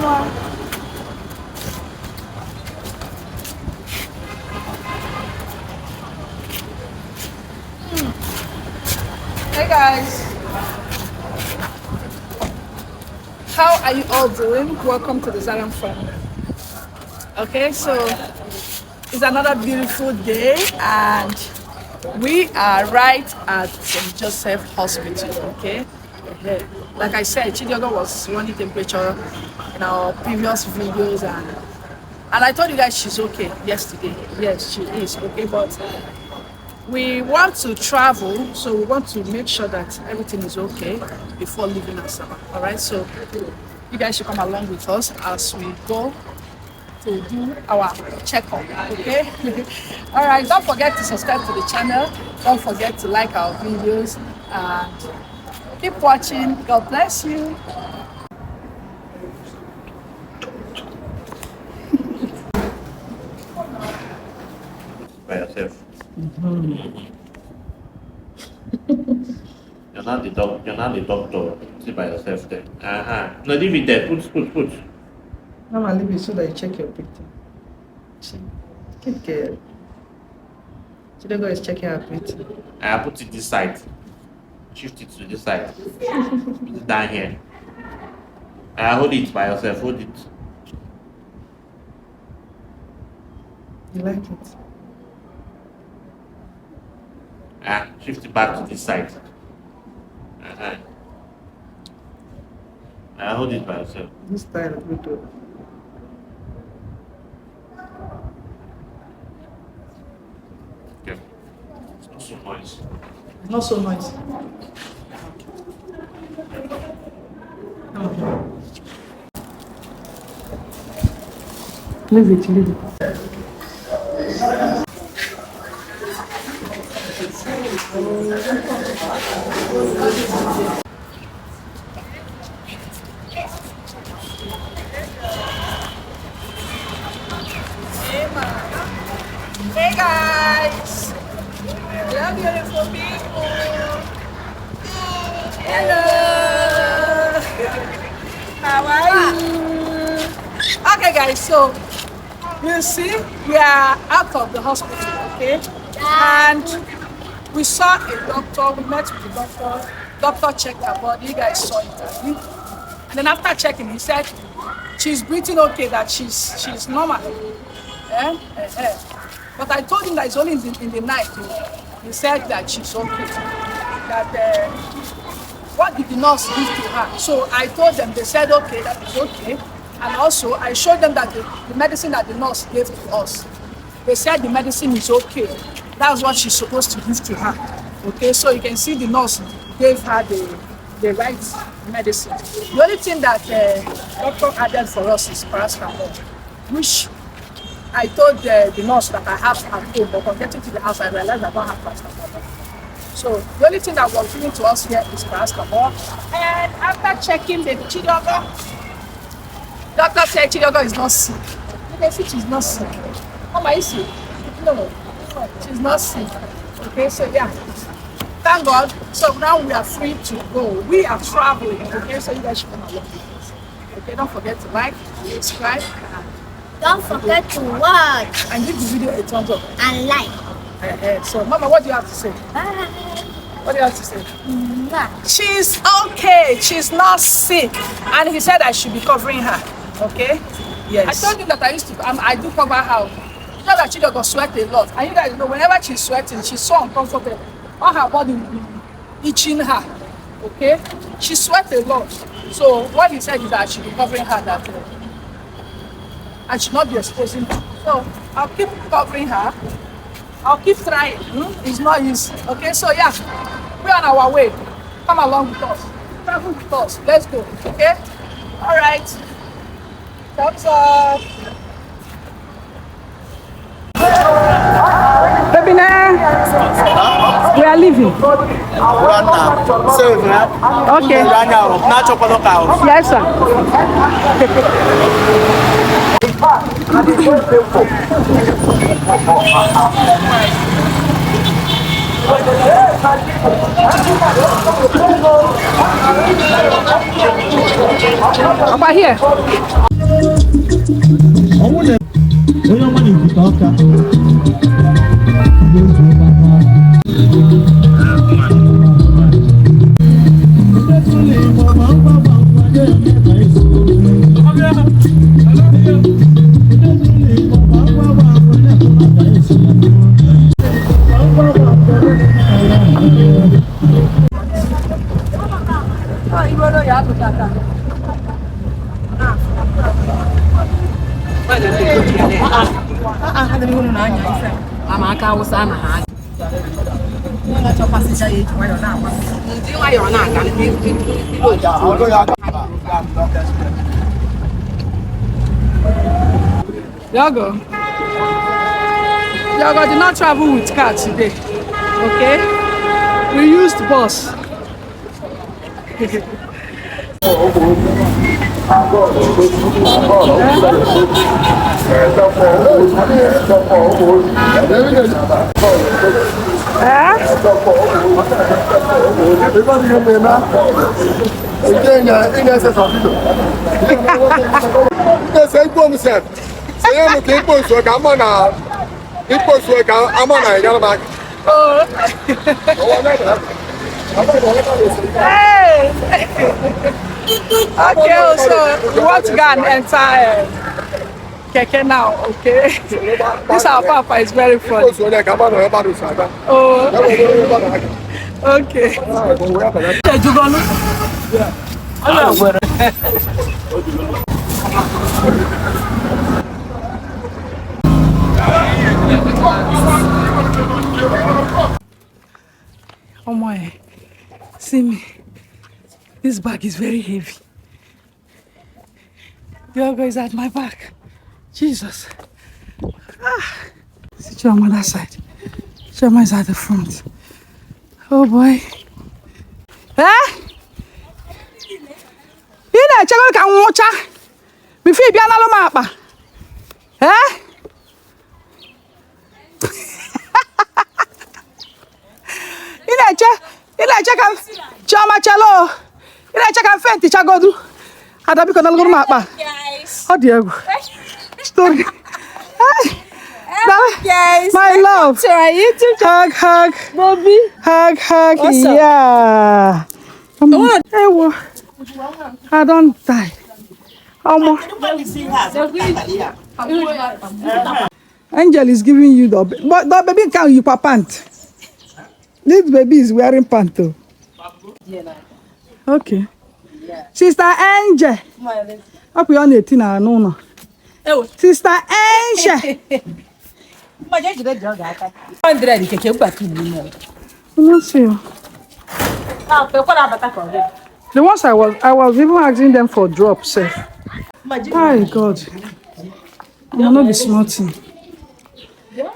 Mama. Hey guys, how are you all doing? Welcome to the Zion family. Okay, so it's another beautiful day and we are right at St. Joseph Hospital. Okay, like I said, Chidiogo was running temperature in our previous videos and I told you guys she's okay yesterday. Yes, she is okay, but we want to travel, so we want to make sure that everything is okay before leaving Asaba. All right, so you guys should come along with us as we go to do our checkup. Okay. All right, don't forget to subscribe to the channel. Don't forget to like our videos and keep watching. God bless you. By yourself. You're not the doctor. Sit by yourself there. No, leave it there. Put. Mama, leave it so that you check your breathing. See, keep care. Chidego is checking her breathing. I put it this side. Shift it to this side. Put it down here. Hold it by yourself. Hold it. You like it? Shift it back to this side. Hold it by yourself. This style of video. Okay. It's not so noisy. It's not so noisy. Leave it. Hey guys! Hello beautiful people! Hello! How are you? Okay guys, so you see we are out of the hospital, okay? And we saw a doctor, we met with the doctor. Doctor checked her body, you guys saw it. And then after checking, he said she's breathing okay, that she's normal. But I told him that it's only in the night. He said that she's okay. That what did the nurse give to her? So I told them, they said okay, that is okay. And also I showed them that the medicine that the nurse gave to us, they said the medicine is okay. That's what she's supposed to give to her. Okay, so you can see the nurse gave her the right medicine. The only thing that doctor added for us is paracetamol, which I told the nurse that I have at home, but on getting to the house I realized I don't have paracetamol. So the only thing that was given to us here is paracetamol. And after checking the Chidiogo, doctor said Chidiogo is not sick. You can see she's not sick. Mama, is she? No, she's not sick. Okay, so yeah. Thank God. So now we are free to go. We are traveling. Okay, so you guys should come along with us. Okay, don't forget to like, subscribe, don't forget to watch and give the video a thumbs up and like. So Mama, what do you have to say? Bye. What do you have to say? Bye. She's okay. She's not sick, and he said I should be covering her. Okay? Yes. I told you that I used to. I do cover her. You know that she got sweat a lot, and you guys know whenever she's sweating, she's so uncomfortable. All her body will be itching her. Okay? She sweats a lot. So what he said is that I should be covering her that I should not be exposing her. So I'll keep covering her. I'll keep trying. It's not easy. Okay, so yeah, we're on our way. Come along with us. Travel with us. Let's go. Okay? Alright. Thumbs up. Baby, we are leaving. Okay. Yes, sir. Over here. Yago. Yago did not travel with car today. Okay? We used bus. Hey! Okay, so we want to go and enter Keke now, okay? This our papa is very funny. Oh, okay. Oh my, see me. This bag is very heavy. Yoga is at my back. Jesus. See Choma on that side. Choma is at the front. Oh boy. Eh? You know, Choma can watch her. Before you be another map. Eh? You know, Choma Chalo. You know, check and fenti chagodu. Ada biko na luguru mapa. Oh Diego. Story. Guys, my love. to our YouTube Hug, hug. Bobby. Hug, hug. Awesome. Yeah. Hey, I don't die. Angel is giving you the but the baby can't you pant. This baby is wearing pant too. Okay. Sister Angel. Up on 18 no. Sister Angel. Let's see. The ones I was even asking them for drops. My God. I'm not be smarting.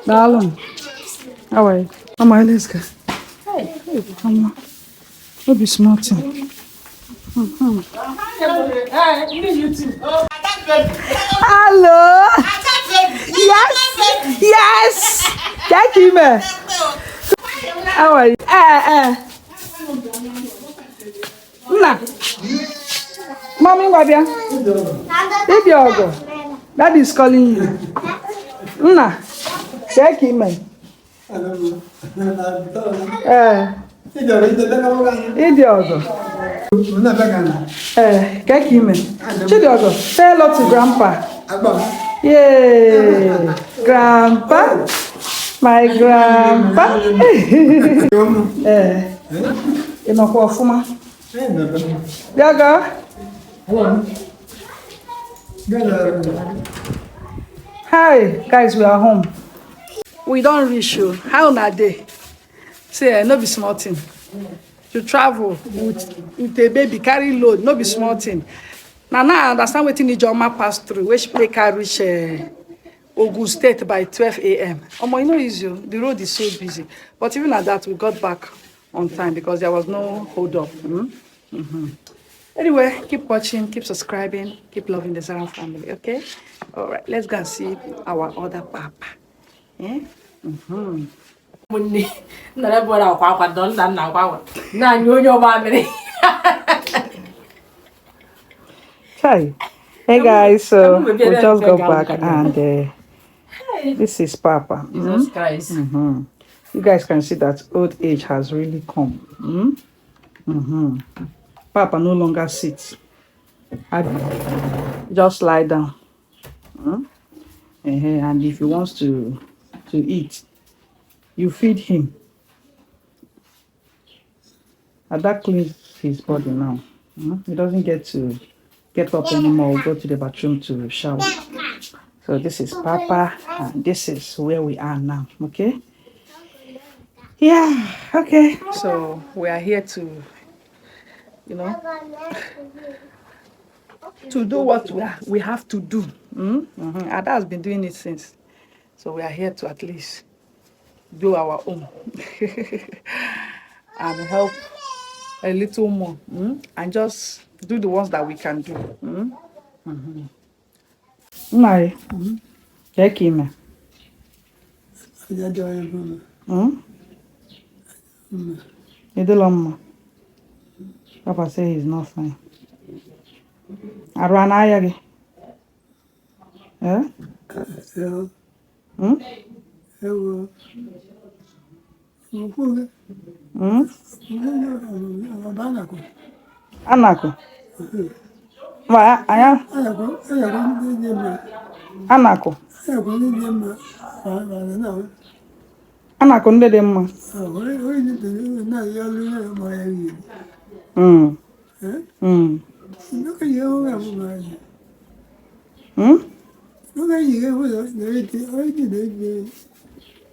Darling. How are you? Come on, let's go. Come on. Don't be smarting. Hello. Yes. Thank you, man. How are you? Nah. Mommy, what are you? Daddy is calling you. Nah. Thank you, man. Idiogo. Kekime. Chidiogo, say hello to Grandpa. Yay! Grandpa. My Grandpa. You know what, Fuma? Diogo. Hi, guys, we are home. We don't reach you. How na day? Say, no be small thing. To travel with a baby, carry load, no be small thing. Now I understand what Ijoma pass through, which make her reach Ogun State by 12 a.m. You know, easy. The road is so busy. But even at that, we got back on time because there was no hold up. Anyway, keep watching, keep subscribing, keep loving the Zara family, okay? All right, let's go and see our other papa. Yeah? Chai, Hey guys, so we just got back and this is Papa. Jesus Christ. You guys can see that old age has really come. Papa no longer sits. Just lie down. And if he wants to eat, you feed him. And that cleans his body now. He doesn't get to get up anymore or go to the bathroom to shower. So this is Papa, and this is where we are now. Okay? Yeah, okay. So we are here to, to do what we have to do. Ada has been doing it since. So we are here to at least do our own and help a little more and just do the ones that we can do. My, check him. Papa say he's not fine. Arwana yeah? Anako. Why? Anako. Anako nde de mma.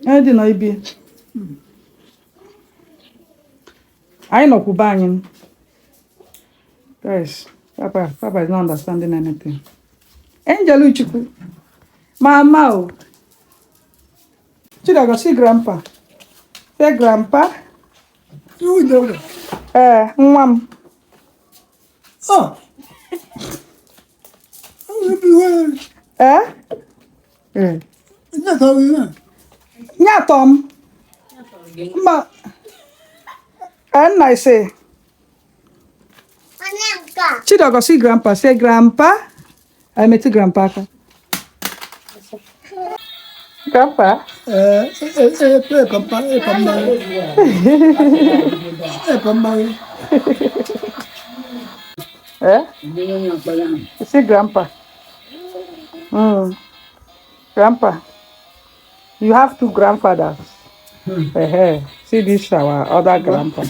Edi no ibi. I know Kubanyan. Guys, Papa is not understanding anything. Angel Uchiku. Mama. Should I go see Grandpa? Say Grandpa. Mom. Oh. Yeah, Tom. Ma. And I say, Chido go see Grandpa. Say Grandpa. I met Grandpa. Grandpa. You see Grandpa. Grandpa. You have two grandfathers. See this our other grandpa.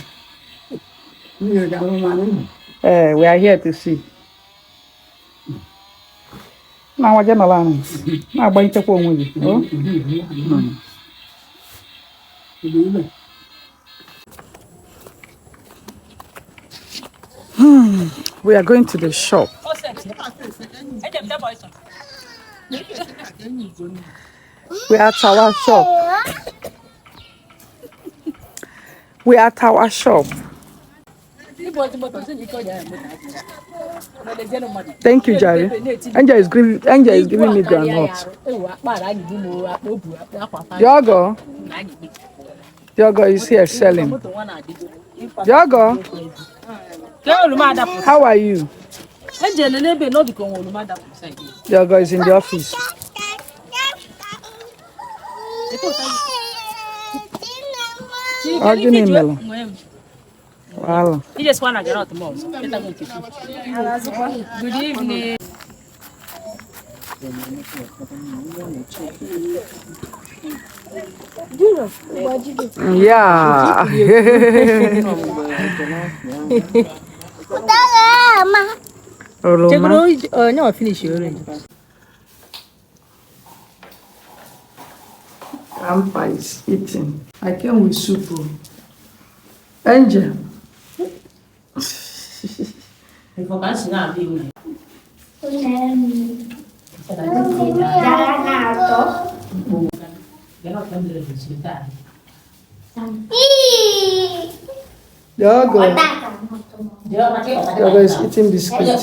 We are here to see. Now we're going now going to phone with you. We are going to the shop. We are at our shop. We are at our shop. Thank you, Jerry. Angel is giving me granules. Diogo is here selling. Diogo, how are you? Diogo is in the office. Wow. You just want to get out the mall. Good evening. Yeah. No, finish your Grandpa is eating. I came with soup. Angel. Diogo is eating biscuits.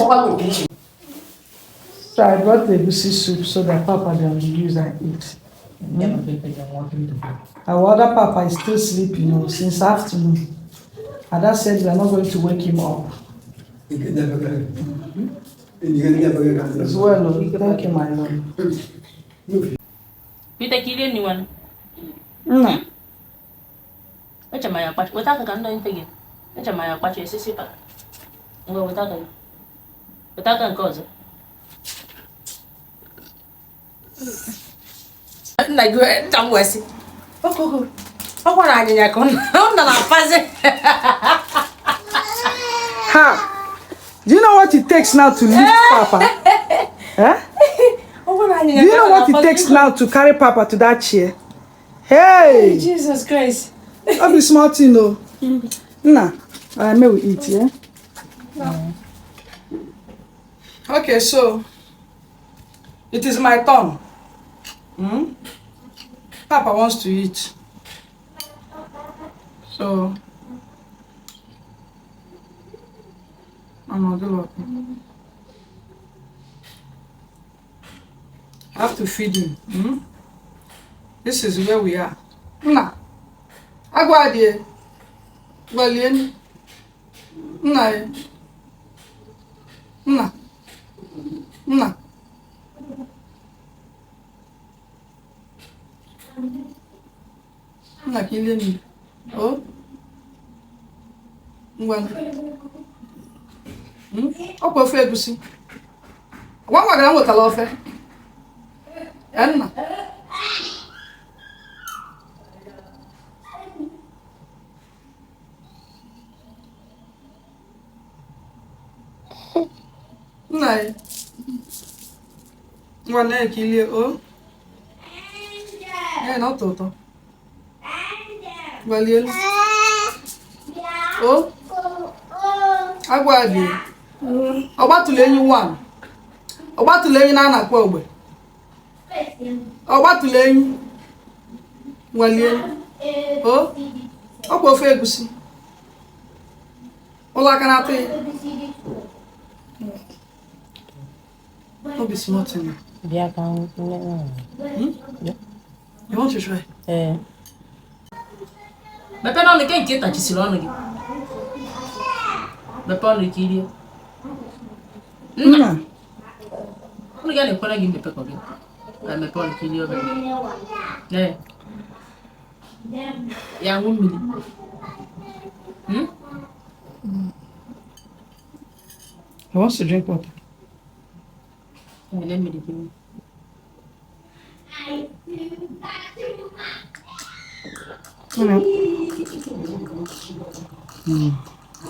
So I brought the goosey soup so that Papa will use and eat. Our other Papa is still sleeping, since afternoon. And that said we are not going to wake him up. As well, thank you, my lord. Peter kile ni wana. No. Acha maya kwacha. Wataka kando impege. Acha maya kwacha sisi pa. Ngo wataka. Wataka ngozo. Najua tamwasi. Oko. Oko na nyanya kona. Onda na faze. Ha! Do you know what it takes now to lift Papa? Eh? Do you know what it takes now to carry Papa to that chair? Hey! Jesus Christ. I'll be smart, you know. Nah, I may we eat, yeah? Okay, so it is my turn. Papa wants to eat. So I'm not doing I have to feed him. This is where we are. Nah. Aguardie. Valien. Nah. Nah. Nah. Nah, killing. Oh. One. Ọ̀pọ̀ ofe egusi. Wọ́n wà gàrà nwetala ofe. Nna. Nna ya. Ngwa na-ekilie o. Na ọtọ ụtọ. Gwalie. O. Agwa dị. Ọgbatụla enyi 1. Ọgbatụla enyi na-anakwa ogbe. Ọgbatụla enyi. Gwalie. O. Ọkwa ofe egusi. Ụlọ aka na-atụ ya. Don't be smart in Bia kan. You want to try? Bepe na le ken kita chisiro onu gi. Bepe onu kiri. Nna. Onu ga le kwara gi bepe ko gi. Bepe onu kiri o bepe. Ya ngumili. He wants to drink water. Let me give you.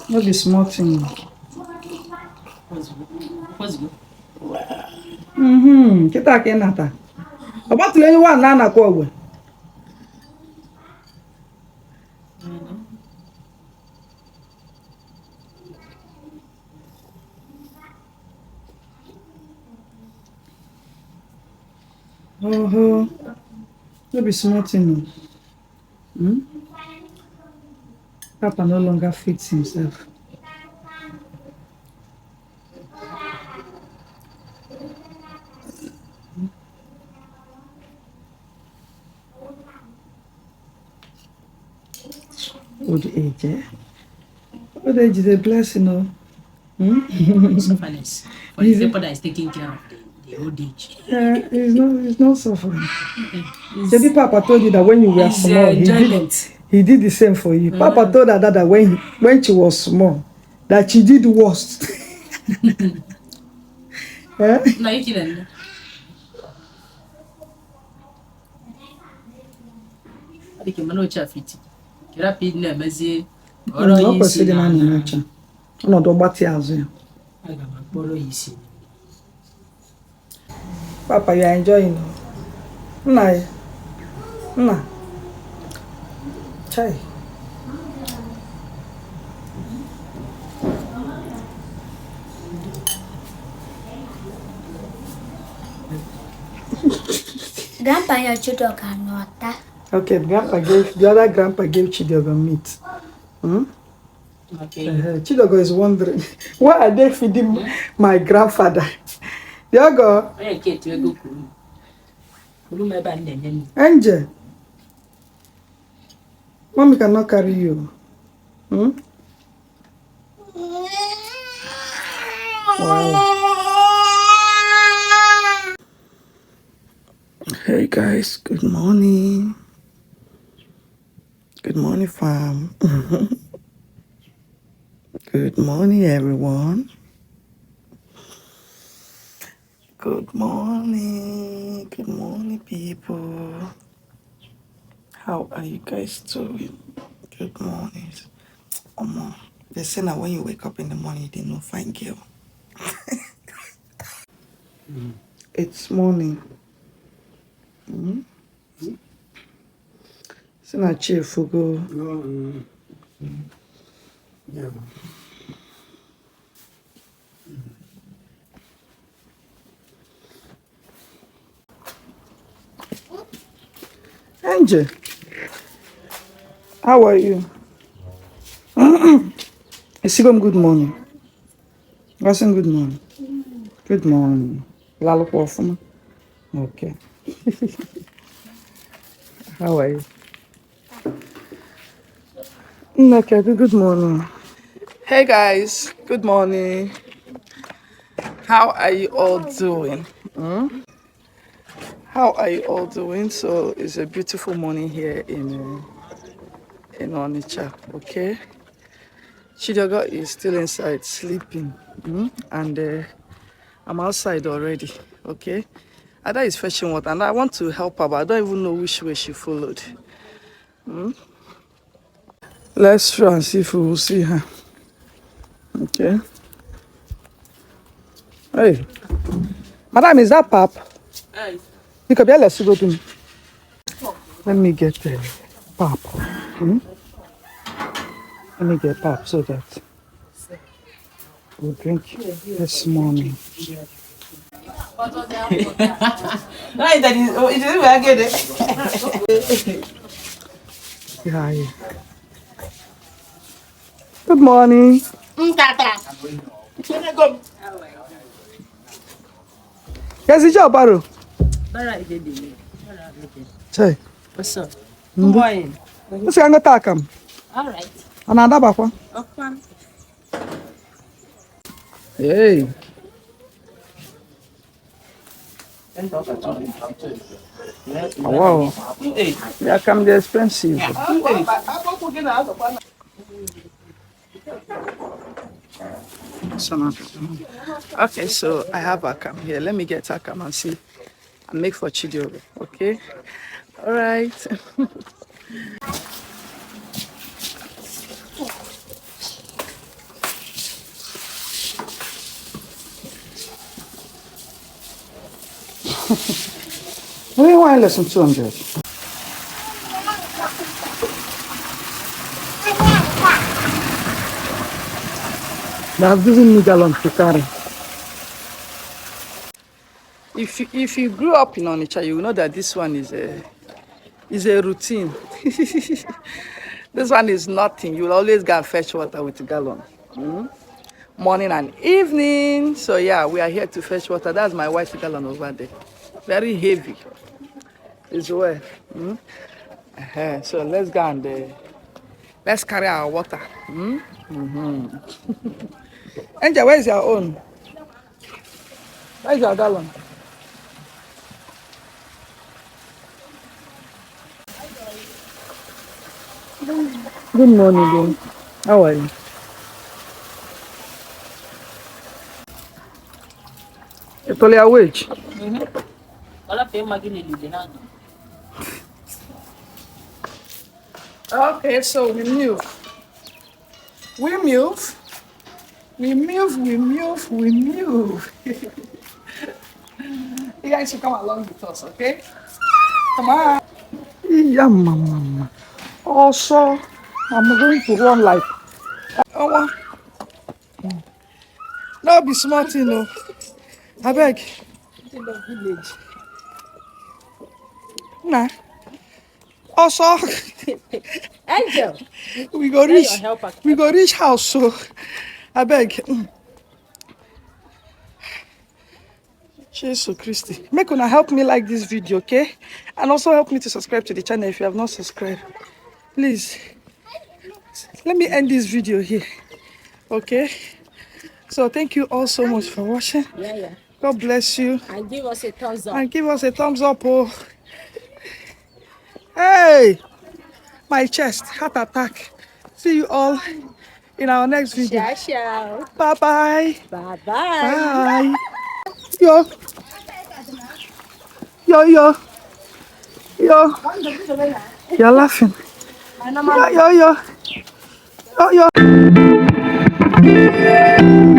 No be small thing. What's good? Kita ka nata. Ọgbatụla enyi 1 na-anakwa ogbe. Oh, no be small thing. Papa no longer fits himself. Old age, eh? Old age is a blessing, no? Sufferness. For the people that is taking care of the old age. It's not suffering. Maybe Papa told you that when you were small, he did the same for you. Papa told her that when she was small, that she did worst. No, you kidding? I think you're not fit. Rapid name, Papa, you are enjoying. Nah. Chai. Grandpa and your children cannot. Okay, the other grandpa gave Chidogo meat. Okay. Chidogo is wondering, why are they feeding my grandfather? Diogo. Angel. Mommy cannot carry you. Wow. Hey guys, good morning. Good morning, fam. Good morning, everyone. Good morning. Good morning, people. How are you guys doing? Good morning. They say that when you wake up in the morning, they no find girl. It's morning. It's not cheerful go. Angel, how are you? Isigom, good morning. Wasn't good morning. Good morning. Lalo Pofuma. Okay. How are you? Okay, good morning. Hey guys, good morning. How are you all doing? How are you all doing? So it's a beautiful morning here in Onitsha, okay? Chidoga is still inside sleeping, and I'm outside already, okay? Ada is fetching water, and I want to help her, but I don't even know which way she followed. Let's try and see if we will see her, okay? Hey, madam, is that pap? Hey. You can be let's go to me. Let me get pap. Let me get pap so that we'll drink this morning. Yeah. Good morning. Yes, it's your barrow. Say. What's up? Good morning. What's going to take him? All right. Another bakwa. Okay. Hey. Wow. Yeah, come the expensive. Okay, so I have Akam here. Let me get Akam and see and make for Chidiobe. Okay. All right. We want lesson 200. They have given me gallon to carry. If you grew up in Onitsha, you will know that this one is a routine. This one is nothing. You will always go and fetch water with a gallon. Morning and evening. So yeah, we are here to fetch water. That's my white gallon over there. Very heavy as well. So let's go and let's carry our water. Angel, where is your own? Where is your gallon? Good morning, dear. How are you? You told your wage? Okay, so we move. We move. We move, we move, we move. You guys should come along with us, okay? Come on. Yeah, mama. Also, I'm going to run like. Oh, no, be smart, you know. I beg. In the village. Nah. Also, Angel. we go Let your reach. helper. We go reach house, so I beg. Jesus Christi. Make una help me like this video, okay? And also help me to subscribe to the channel if you have not subscribed. Please. Let me end this video here. Okay? So thank you all so much for watching. Yeah. God bless you. And give us a thumbs up. And give us a thumbs up. Oh. Hey, my chest, heart attack. See you all in our next video. Bye bye. Bye bye. Bye. Yo, yo, yo, yo. You're laughing. Yo, yo, yo, yo, yo.